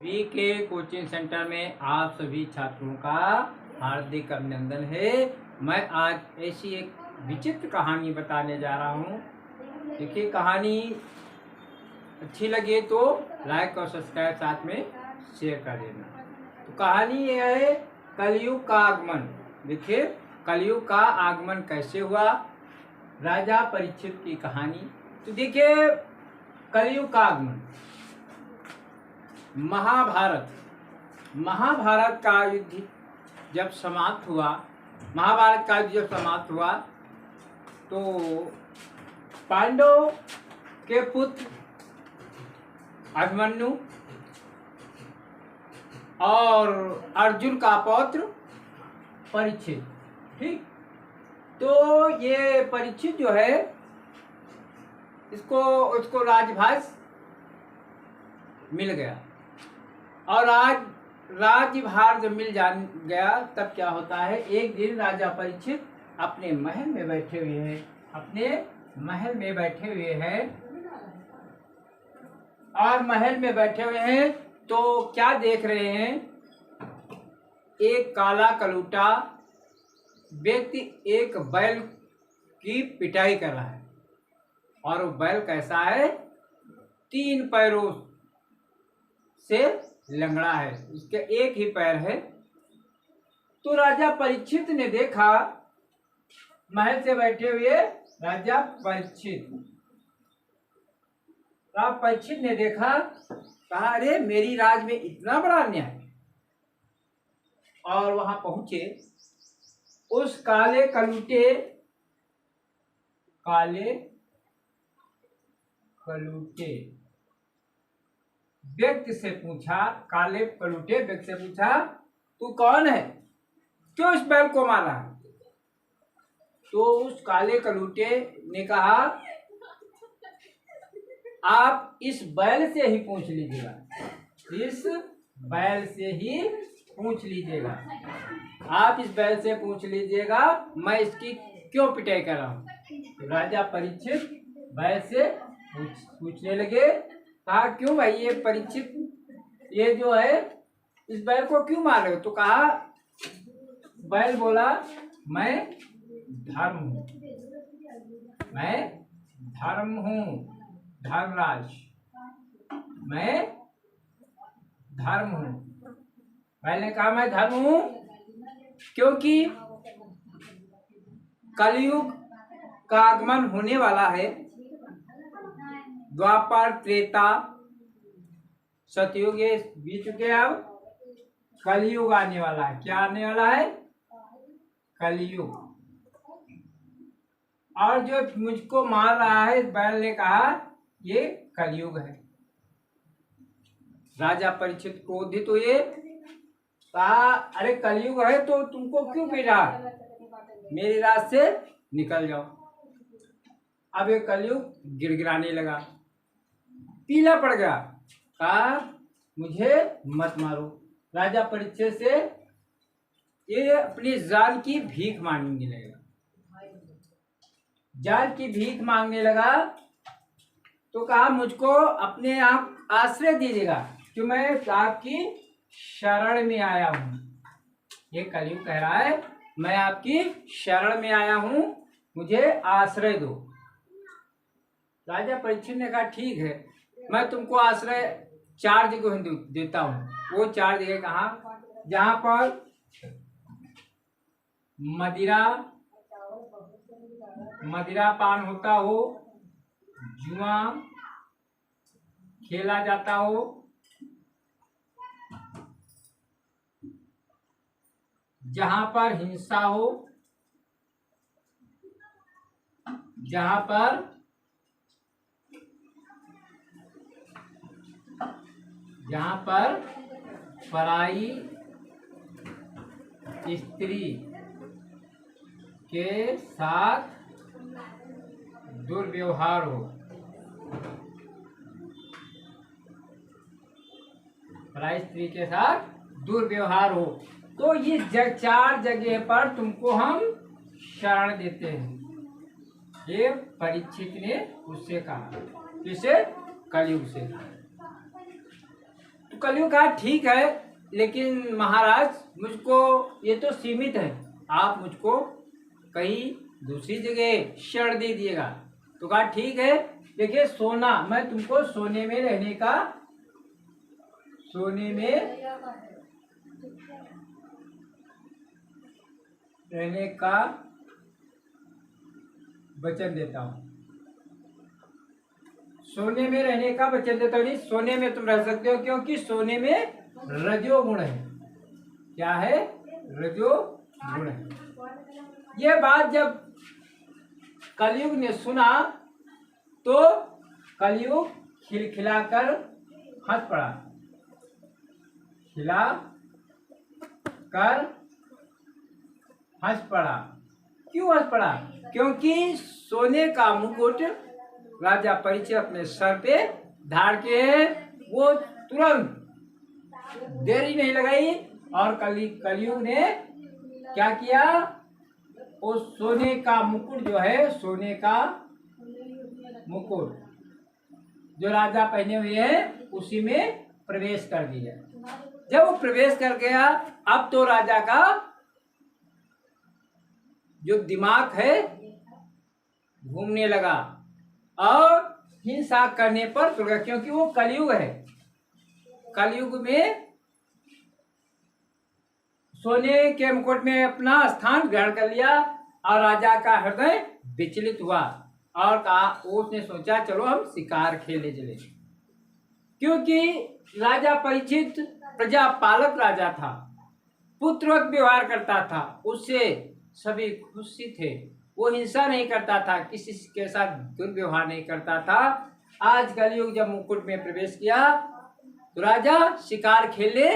पीके coaching centre में आप सभी छात्रों का हार्दिक अभिनंदन है। मैं आज ऐसी एक विचित्र कहानी बताने जा रहा हूँ। देखिए, कहानी अच्छी लगे तो लाइक और सब्सक्राइब साथ में शेयर कर देना। तो कहानी ये है कलयुग का आगमन। देखिए, कलयुग का आगमन कैसे हुआ, राजा परीक्षित की कहानी। तो देखिए, कलयुग का आगमन, महाभारत का युद्ध जब समाप्त हुआ, तो पांडव के पुत्र अभिमन्यु और अर्जुन का पौत्र परीक्षित, ठीक। तो ये परीक्षित जो है, उसको राजभाष मिल गया। और आज राज्यभार जब मिल गया, तब क्या होता है, एक दिन राजा परीक्षित अपने महल में बैठे हुए हैं, तो क्या देख रहे हैं, एक काला कलूटा व्यक्ति एक बैल की पिटाई कर रहा है। और वो बैल कैसा है, 3 पैरों से लंगड़ा है, उसके एक ही पैर है। तो राजा परीक्षित ने देखा, महल से बैठे हुए राजा परीक्षित ने देखा, कहा, अरे मेरी राज में इतना बड़ा अन्याय। और वहां पहुंचे, उस काले कलूटे व्यक्ति से पूछा, तू कौन है, क्यों इस बैल को मारा? तो उस काले कलूटे ने कहा, आप इस बैल से ही पूछ लीजिएगा, मैं इसकी क्यों पिटाई कर रहा हूँ। तो राजा परीक्षित बैल से पूछने लगे, कहा, क्यों भाई, ये परीक्षित, ये जो है, इस बैल को क्यों मार रहे हो? तो कहा, बैल बोला, मैं धर्म हूँ, धर्मराज, मैं धर्म हूँ। बैल ने कहा, मैं धर्म हूँ क्योंकि कलयुग का आगमन होने वाला है। द्वापर, त्रेता, सतयुग ये बीत चुके, अब कलयुग आने वाला है। क्या आने वाला है? कलयुग। और जो मुझको मार रहा है, बैल ने कहा, ये कलयुग है। राजा परीक्षित क्रोधित हुए, कहा, अरे कलयुग है तो तुमको क्यों पीटा, मेरी राज से निकल जाओ। अब ये कलयुग गिड़गिड़ाने लगा, पीला पड़ गया, कहा, मुझे मत मारो। राजा परीक्षित से ये अपनी जान की भीख मांगने लगा। तो कहा, मुझको अपने आप आश्रय दीजिएगा, कि मैं आपकी शरण में आया हूँ। ये कलयुग कह रहा है, मैं आपकी शरण में आया हूँ, मुझे आश्रय दो। राजा परीक्षित ने कहा, ठीक है, मैं तुमको आश्रय 4 जगह देता हूँ। वो 4 जगह कहाँ? जहाँ पर मदिरा पान होता हो, जुआ खेला जाता हो, जहाँ पर हिंसा हो, जहाँ पर पराई स्त्री के साथ दुर्व्यवहार हो, तो ये 4 जगह पर तुमको हम शरण देते हैं। ये परीक्षित ने उससे कहा, किसे? कलयुग से। तो कलयुग कहा ठीक है, लेकिन महाराज मुझको ये तो सीमित है, आप मुझको कहीं दूसरी जगह शरण दे दिएगा। तो कहा ठीक है, देखिए सोना, मैं तुमको सोने में रहने का वचन देता हूँ, सोने में रहने का वचन देता हूँ। सोने में तुम रह सकते हो, क्योंकि सोने में रजोगुण है। क्या है? रजोगुण है। ये बात जब कलयुग ने सुना तो कलयुग खिलखिलाकर हंस पड़ा। खिला कर हंस पड़ा। क्यों हंस पड़ा? क्योंकि सोने का मुकुट राजा परीक्षित अपने सर पे धार के वो तुरंत देरी नहीं लगाई और कलयुग ने क्या किया, वो सोने का मुकुट जो है, सोने का मुकुट जो राजा पहने हुए हैं उसी में प्रवेश कर दिया। जब वो प्रवेश कर गया, अब तो राजा का जो दिमाग है घूमने लगा और हिंसा करने पर तुल गया, क्योंकि वो कलयुग है। कलयुग में सोने के मुकुट में अपना स्थान ग्रहण कर लिया और राजा का हृदय विचलित हुआ और कहा, उसने सोचा चलो हम शिकार खेलने चले, क्योंकि राजा परीक्षित प्रजा पालक राजा था, पुत्रवत व्यवहार करता था, उससे सभी खुशी थे, वो हिंसा नहीं करता था, किसी के साथ दुर्व्यवहार नहीं करता था। आज कलयुग जब मुकुट में प्रवेश किया तो राजा शिकार खेलने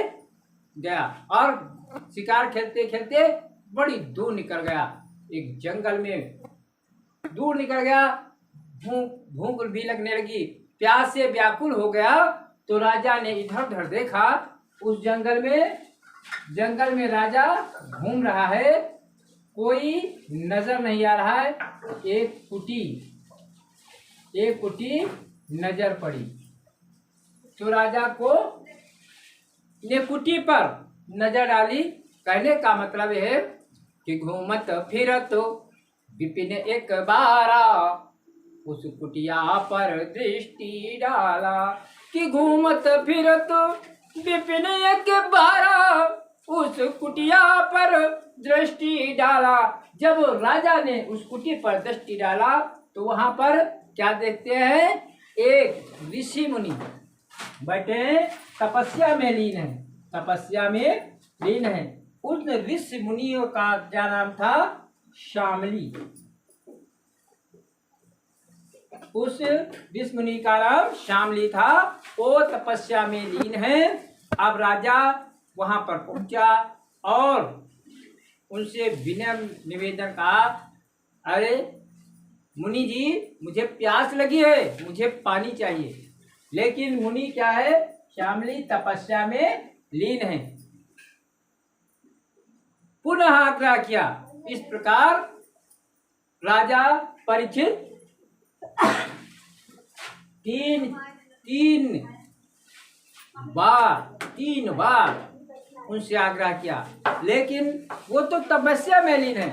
गया और शिकार खेलते खेलते बड़ी दूर निकल गया, एक जंगल में दूर निकल गया। भूख भी लगने लगी, प्यास से व्याकुल हो गया। तो राजा ने इधर उधर देखा, उस जंगल में राजा घूम रहा है, कोई नजर नहीं आ रहा है। एक कुटी नजर पड़ी तो राजा को ने कुटी पर नजर डाली। कहने का मतलब है कि घूमत फिरत विपिन एक बारा उस कुटिया पर दृष्टि डाला, कि घूमत फिरत विपिन एक बारा उस कुटिया पर दृष्टि डाला। जब राजा ने उस कुटी पर दृष्टि डाला तो वहां पर क्या देखते हैं, एक ऋषि मुनि बैठे तपस्या में लीन है। उस ऋषि मुनियों का क्या नाम था? शामली। उस ऋषि मुनि का नाम शामली था, वो तपस्या में लीन है। अब राजा वहां पर पहुंचा और उनसे विनय निवेदन कहा, अरे मुनि जी, मुझे प्यास लगी है, मुझे पानी चाहिए। लेकिन मुनि क्या है, शामली तपस्या में लीन है। पुनः आग्रह किया। इस प्रकार राजा परीक्षित तीन बार उनसे आग्रह किया, लेकिन वो तो तपस्या में लीन है।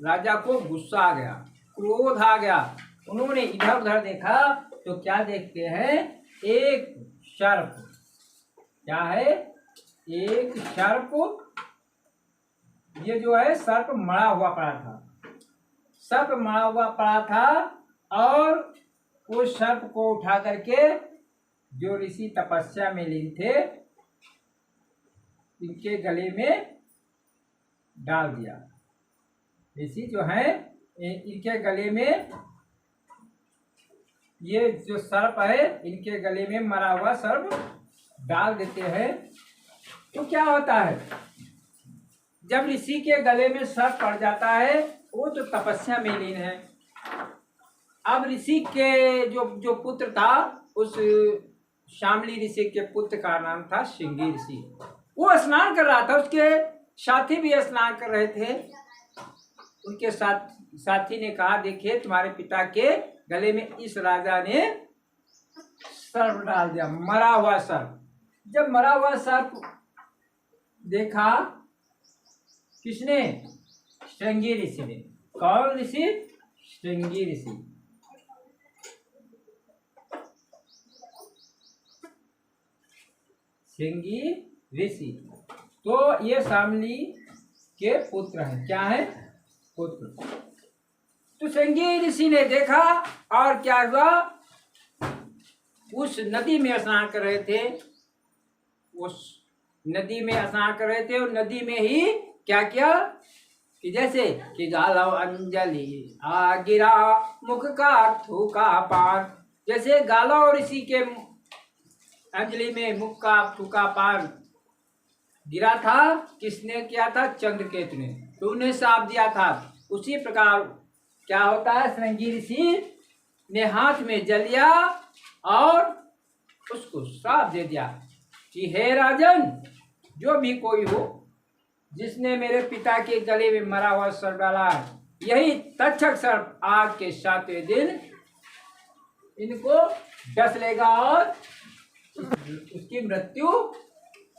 राजा को गुस्सा आ गया, क्रोध आ गया। उन्होंने इधर उधर देखा तो क्या देखते हैं, एक सर्प। क्या है? एक सर्प। ये जो है सर्प मरा हुआ पड़ा था और उस सर्प को उठा करके जो ऋषि तपस्या में लीन थे इनके गले में डाल दिया। ऋषि जो है इनके गले में, ये जो सर्प है इनके गले में मरा हुआ सर्प डाल देते हैं। तो क्या होता है, जब ऋषि के गले में सर्प पड़ जाता है, वो तो तपस्या में लीन है। अब ऋषि के जो पुत्र था, उस शामली ऋषि के पुत्र का नाम था श्रृंगी ऋषि। वो स्नान कर रहा था, उसके साथी भी स्नान कर रहे थे। उनके साथी ने कहा, देखिए तुम्हारे पिता के गले में इस राजा ने सर्प डाल दिया, मरा हुआ सर्प। जब मरा हुआ सर्प देखा किसने? श्रृंगी ऋषि ने। कौन ऋषि? श्रृंगी ऋषि। श्रृंगी ऋषि तो ये शामली के पुत्र हैं। क्या है? पुत्र। तो श्रृंगी ऋषि ने देखा और क्या हुआ? उस नदी में स्नान कर रहे थे, उस नदी में स्नान कर रहे थे और नदी में ही क्या किया कि जैसे कि गालव अंजलि आ गिरा मुख का थूका पान, जैसे गालव ऋषि के अंजलि में मुख का थूका पान गिरा था। किसने किया था? चंद्रकेतु ने। तो उन्हें श्राप दिया था। उसी प्रकार क्या होता है? श्रृंगी ऋषि ने हाथ में जल लिया और उसको श्राप दे दिया कि हे राजन, जो भी कोई हो जिसने मेरे पिता के गले में मरा हुआ सर्प डाला, यही तक्षक सर्प आग के 7वें दिन इनको डस लेगा और उसकी मृत्यु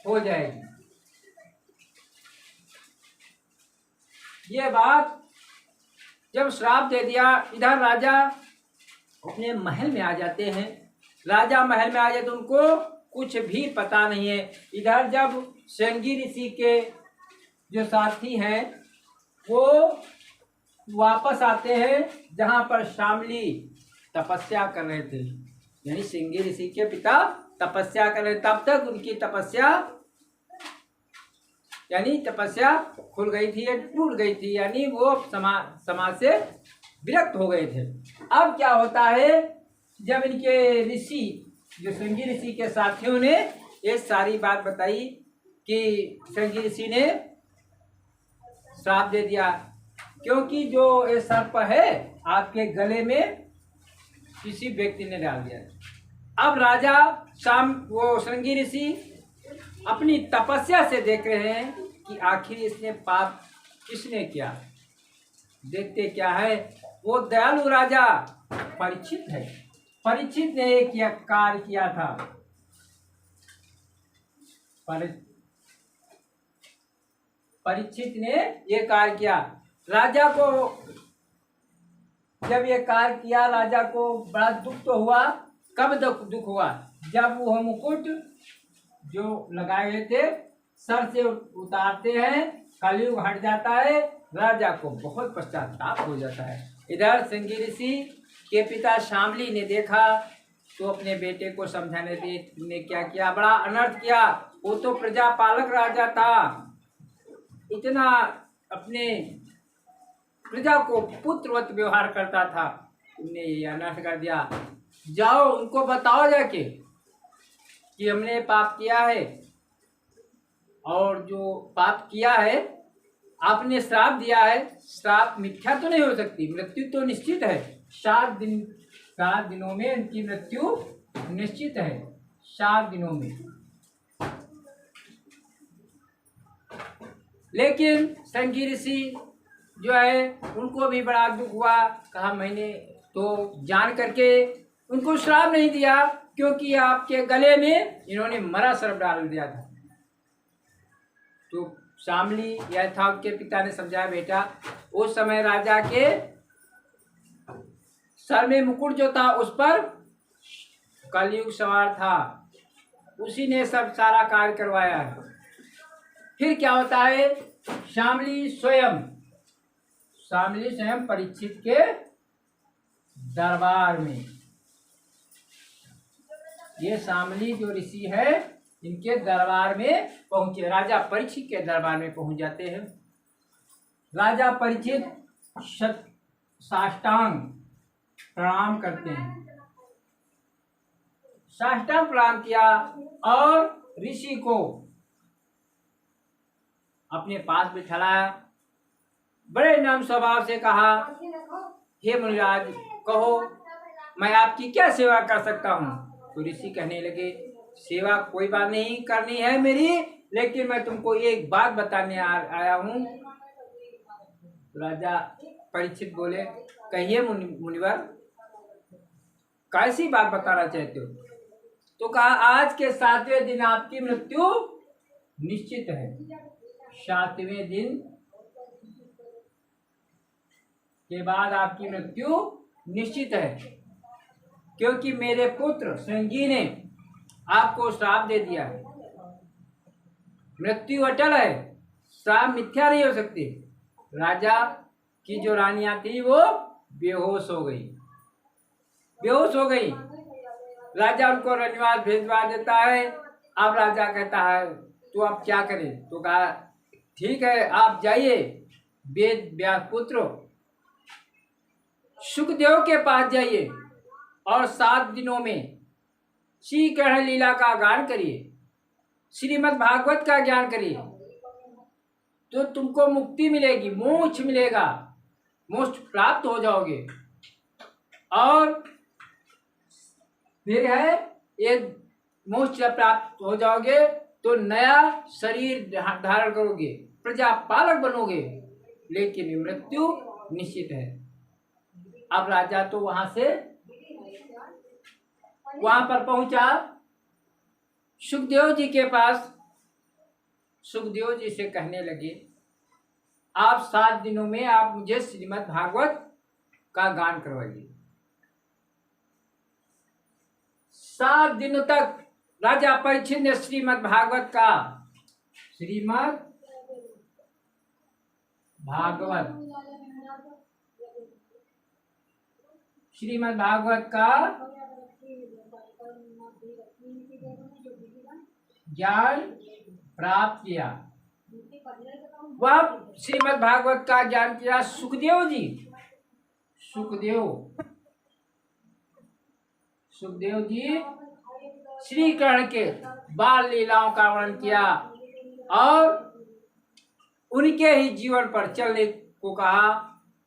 हो जाएगी। ये बात जब श्राप दे दिया, इधर राजा अपने महल में आ जाते हैं। राजा महल में आ जाते तो उनको कुछ भी पता नहीं है। इधर जब श्रृंगी ऋषि के जो साथी हैं वो वापस आते हैं जहां पर शामली तपस्या कर रहे थे, यानी श्रृंगी ऋषि के पिता तपस्या कर रहे, तब तक उनकी तपस्या यानी तपस्या खुल गई थी या टूट गई थी, यानी वो समाज से विरक्त हो गए थे। अब क्या होता है? जब इनके ऋषि जो श्रृंगी ऋषि के साथियों ने ये सारी बात बताई कि श्रृंगी ऋषि ने श्राप दे दिया क्योंकि जो ये सर्प है आपके गले में किसी व्यक्ति ने डाल दिया। अब राजा वो श्रृंगी ऋषि अपनी तपस्या से देख रहे हैं कि आखिर इसने पाप किसने किया। देखते क्या है, वो दयालु राजा परीक्षित है। परीक्षित ने एक कार्य किया था। परीक्षित ने ये कार्य किया। राजा को जब ये कार्य किया, राजा को बड़ा दुख तो हुआ। कब दुख हुआ? जब वो मुकुट जो लगाए हुए थे सर से उतारते हैं, कलयुग हट जाता है, राजा को बहुत पश्चाताप हो जाता है। इधर श्रृंगी ऋषि के पिता शामली ने देखा तो अपने बेटे को समझाने ने क्या किया? बड़ा अनर्थ किया। वो तो प्रजा पालक राजा था, इतना अपने प्रजा को पुत्रवत व्यवहार करता था, तुमने ये अनर्थ कर दिया। जाओ उनको बताओ जाके कि हमने पाप किया है और जो पाप किया है आपने श्राप दिया है, श्राप मिथ्या तो नहीं हो सकती, मृत्यु तो निश्चित है। 7 दिनों में उनकी मृत्यु निश्चित है, 7 दिनों में। लेकिन श्रृंगी ऋषि जो है उनको भी बड़ा दुख हुआ। कहा मैंने तो जान करके उनको श्राप नहीं दिया क्योंकि आपके गले में इन्होंने मरा सर्प डाल दिया था। तो शामली या था उनके पिता ने समझाया, बेटा उस समय राजा के सर में मुकुट जो था उस पर कलयुग सवार था, उसी ने सब सारा कार्य करवाया है। फिर क्या होता है? शामली स्वयं परीक्षित के दरबार में, ये शामली जो ऋषि है इनके दरबार में पहुंचे। राजा परीक्षित के दरबार में पहुंच जाते हैं। राजा परीक्षित साष्टांग प्रणाम करते हैं। साष्टांग प्रणाम किया और ऋषि को अपने पास बिठाया। बड़े नम्र स्वभाव से कहा, हे मुनिराज, कहो मैं आपकी क्या सेवा कर सकता हूँ। तो ऋषि कहने लगे, सेवा कोई बात नहीं करनी है मेरी, लेकिन मैं तुमको एक बात बताने आया हूँ। राजा परीक्षित बोले, कहिए मुनिवर, कैसी बात बताना चाहते हो। तो कहा आज के 7वें दिन आपकी मृत्यु निश्चित है। 7वें दिन के बाद आपकी मृत्यु निश्चित है, क्योंकि मेरे पुत्र श्रृंगी ने आपको श्राप दे दिया है। मृत्यु अटल है, श्राप मिथ्या नहीं हो सकती। राजा की जो रानियां थी वो बेहोश हो गई, बेहोश हो गई। राजा उनको रनिवास भेजवा देता है। अब राजा कहता है तो अब क्या करें? तो कहा ठीक है, आप जाइए वेद व्यास पुत्र सुखदेव के पास जाइए और 7 दिनों में श्री कृष्ण लीला का गान करिए, श्रीमद् भागवत का ज्ञान करिए, तो तुमको मुक्ति मिलेगी, मोक्ष मिलेगा, मोक्ष प्राप्त हो जाओगे। और फिर है ये मोक्ष प्राप्त हो जाओगे तो नया शरीर धारण करोगे, प्रजा पालक बनोगे, लेकिन मृत्यु निश्चित है। अब राजा तो वहां पर पहुंचा सुखदेव जी के पास। सुखदेव जी से कहने लगे आप 7 दिनों में आप मुझे श्रीमद् भागवत का गान करवाइए। 7 दिनों तक राजा परीक्षित ने श्रीमद् भागवत का ज्ञान प्राप्त किया। वह श्रीमद् भागवत का ज्ञान किया सुखदेव जी श्री कृष्ण के बाल लीलाओं का वर्णन किया और उनके ही जीवन पर चलने को कहा।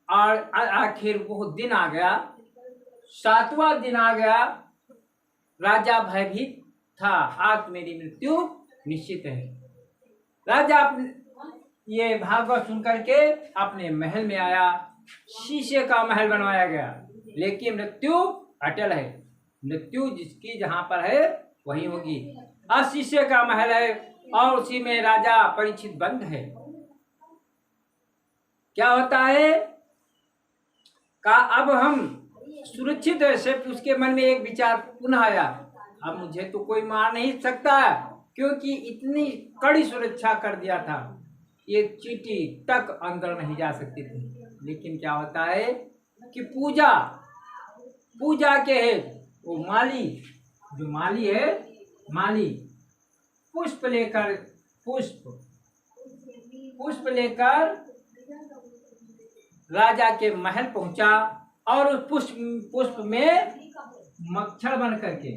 और आखिर वो दिन आ गया, 7वां दिन आ गया। राजा भयभीत था, आज मेरी मृत्यु निश्चित है। राजा ये भागवत सुनकर के अपने महल में आया। शीशे का महल बनवाया गया, लेकिन मृत्यु अटल है। मृत्यु जिसकी जहां पर है वही होगी। आज शीशे का महल है और उसी में राजा परीक्षित बंद है। क्या होता है का अब हम सुरक्षित है। सिर्फ उसके मन में एक विचार पुनः आया, अब मुझे तो कोई मार नहीं सकता, क्योंकि इतनी कड़ी सुरक्षा कर दिया था, एक चींटी तक अंदर नहीं जा सकती थी। लेकिन क्या होता है कि पूजा के है वो माली पुष्प लेकर राजा के महल पहुंचा और उस पुष्प में मच्छर बन करके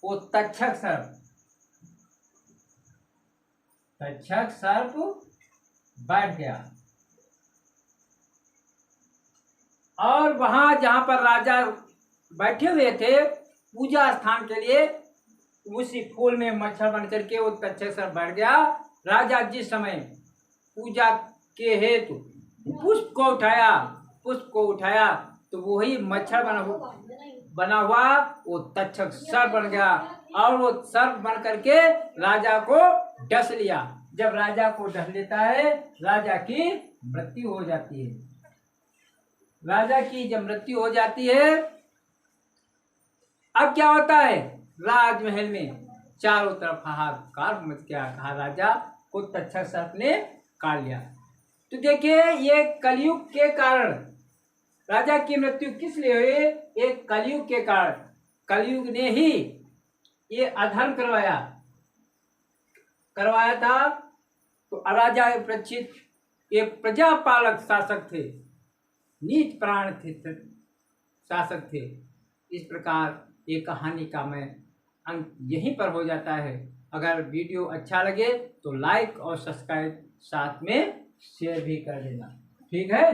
वो तक्षक सर्प बैठ गया। और वहां जहां पर राजा बैठे हुए थे पूजा स्थान के लिए, उसी फूल में मच्छर बन करके वो तक्षक सर्प बैठ गया। राजा जिस समय पूजा के हेतु पुष्प को उठाया तो वही मच्छर बना हुआ वो तक्षक सर्प बन गया और वो सर्प बन करके राजा को डस लिया। जब राजा को डस लेता है राजा की मृत्यु हो जाती है। राजा की जब मृत्यु हो जाती है, अब क्या होता है, राजमहल में चारों तरफ हाहाकार मच गया। कहा राजा को तक्षक सर्प ने काट लिया। तो देखिए ये कलयुग के कारण राजा की मृत्यु किस लिए हुई? एक कलयुग के कारण, कलयुग ने ही ये अधर्म करवाया था। तो राजा परीक्षित ये प्रजापालक शासक थे, नीच प्राण थे, शासक थे। इस प्रकार ये कहानी का मैं अंत यहीं पर हो जाता है। अगर वीडियो अच्छा लगे तो लाइक और सब्सक्राइब साथ में शेयर भी कर देना, ठीक है।